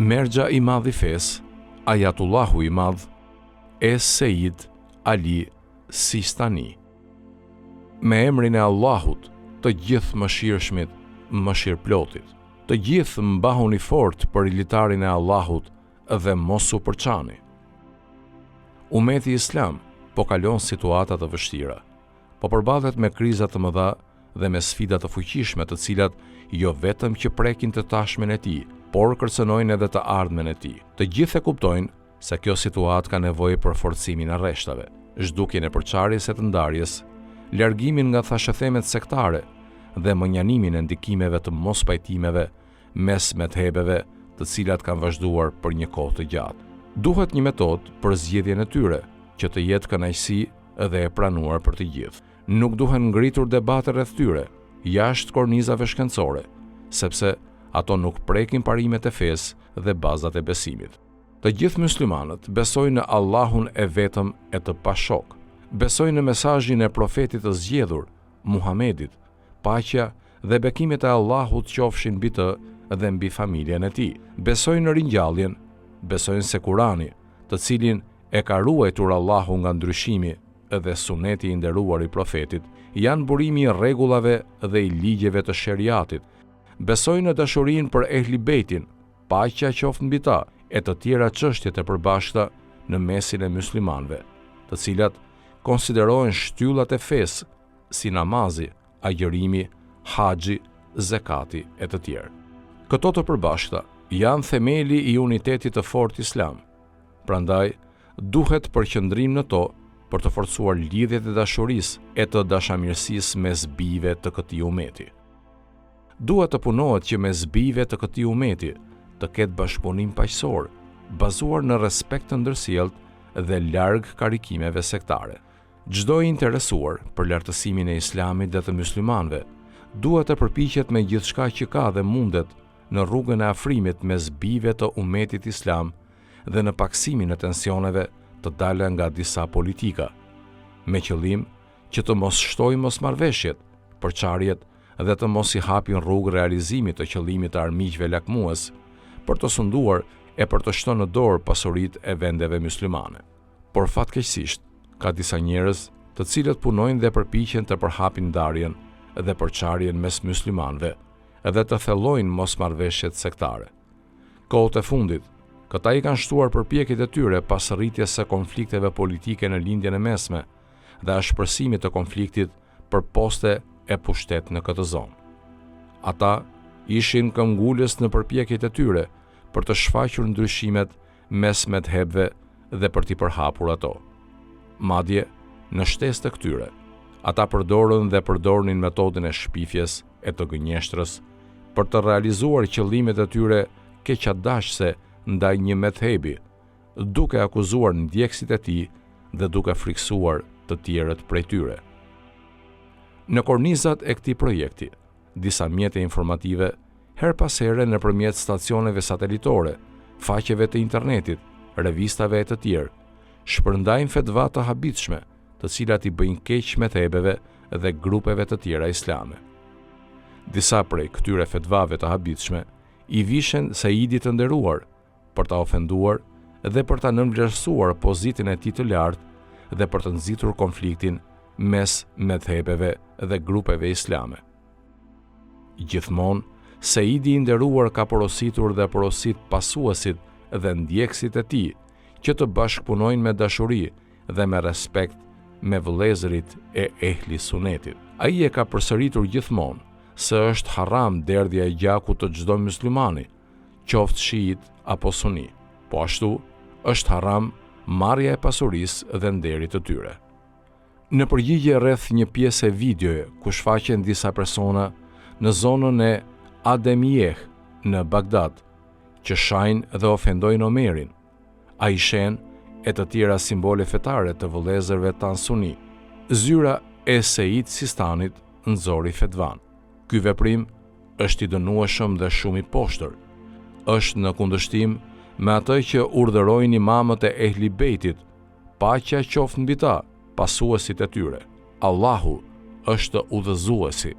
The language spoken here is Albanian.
Mergja i madh i fesë, Ajatullahu i madh, Es-Sejid Ali Sistani. Me emrin e Allahut, të gjithë mëshirshmit, mëshirplotit, të gjithë mbahuni fort për ilitarin e Allahut dhe mos u përçani. Umeti Islam po kalon situata të vështira, po përballet me kriza të mëdha dhe me sfida të fuqishme të cilat jo vetëm që prekin të tashmen e tij, por kërcënojnë edhe të ardhmen e tij. Të gjithë e kuptojnë se kjo situatë ka nevojë për forcimin e rreshtave, zhdukjen e përçarjes e të ndarjes, largimin nga thashëthemet sektare dhe mënjanimin e ndikimeve të mospajtimeve mes methebeve, të cilat kanë vazhduar për një kohë të gjatë. Duhet një metodë për zgjedhjen e tyre, që të jetë kënaqësi dhe e pranuar për të gjithë. Nuk duhen ngritur debate rreth tyre, jashtë kornizave shkencore, sepse ato nuk prekin parimet e fesë dhe bazat e besimit. Të gjithë muslimanët besojnë në Allahun e vetëm e të pashok, besojnë në mesazhin e profetit të zgjedhur, Muhamedit, paqja dhe bekimet e Allahut qofshin mbi të dhe mbi familjen e tij. Besojnë në ringjalljen, besojnë se Kurani, të cilin e ka ruajtur Allahu nga ndryshimi dhe suneti i nderuar i profetit, janë burimi i rregullave dhe i ligjeve të sheriatit. Besojnë në dashurinë për Ehli Bejtin, paqja qoftë mbi ta, e të tjera çështje të përbashkëta në mesin e muslimanëve, të cilat konsiderohen shtyllat e fesë, si namazi, agjërimi, haxhi, zekati e të tjerë. Këto të përbashkëta janë themeli i unitetit të fortë islam. Prandaj, duhet përqendrim në to për të forcuar lidhjet e dashurisë e të dashamirësisë mes bijve të këtij umeti. Duhet të punohet që mes bijve të këtij umeti të ketë bashkëpunim paqësor, bazuar në respekt të ndërsjellët dhe larg karikimeve sektare. Çdo i interesuar për lartësimin e islamit dhe të muslimanëve duhet të përpiqet me gjithçka që ka dhe mundet në rrugën e afrimit mes bijve të umetit islam dhe në paksimin e tensioneve të dalë nga disa politika, me qëllim që të mos shtojë mosmarrveshjet, përçarjet dhe të mos i hapin rrugë realizimit të qëllimit të armiqve lakmues për të sunduar e për të shtuar në dorë pasuritë e vendeve muslimane. Por fatkeqësisht, ka disa njerëz të cilët punojnë dhe përpiqen të përhapin ndarjen dhe përçarjen mes muslimanëve dhe të thellojnë mosmarrveshjet sektare. Kohët e fundit, këta i kanë shtuar përpjekjet e tyre pas rritjes së konflikteve politike në lindjen e mesme dhe ashpërsimit të konfliktit për poste e pushtet në këtë zonë. Ata ishin këmbgulës në përpjekjet e tyre për të shfaqur ndryshimet mes methebëve dhe për t'i përhapur ato. Madje, në shtesë të këtyre, ata përdorën dhe përdornin metodën e shpifjes e të gënjeshtrës për të realizuar qëllimet e tyre keqadashse ndaj një methebi, duke akuzuar ndjekësit e tij dhe duke friksuar të tjerët prej tyre. Në kornizat e këtij projekti, disa mjete informative, her pas here nëpërmjet stacioneve satelitore, faqeve të internetit, revistave e të tjerë, shpërndajnë fetva të habitshme, të cilat i bëjnë keq methebeve dhe grupeve të tjera islame. Disa prej këtyre fetvave të habitshme i vishen Saidit të nderuar për ta ofenduar dhe për ta nënvlerësuar pozitën e tij të lartë dhe për të nxitur konfliktin mes methebeve dhe grupeve islame. Gjithmonë, Saidi i nderuar ka porositur dhe porosit pasuesit dhe ndjekësit e tij që të bashkëpunojnë me dashuri dhe me respekt me vëllezërit e ehli sunetit. Ai e ka përsëritur gjithmonë se është haram derdhja e gjakut të çdo muslimani, qoftë šiit apo suni. Po ashtu, është haram marrja e pasurisë dhe nderit të tyre. Në përgjigje rreth një pjesë e videoje ku shfaqen disa persona në zonën e Ademiyeh në Bagdad, që shajnë dhe ofendojnë Omerin, Aishen e të tjera simbole fetare të vëllezërve tan suni, zyra e Sejid Sistanit nxori fetvan. Ky veprim është i dënueshëm dhe shumë i poshtër. Është në kundërshtim me atë që urdhërojnë imamët e Ehli Bejtit, paqja qoftë mbi ta, pasuesit e tyre. Allahu është udhëzuesi.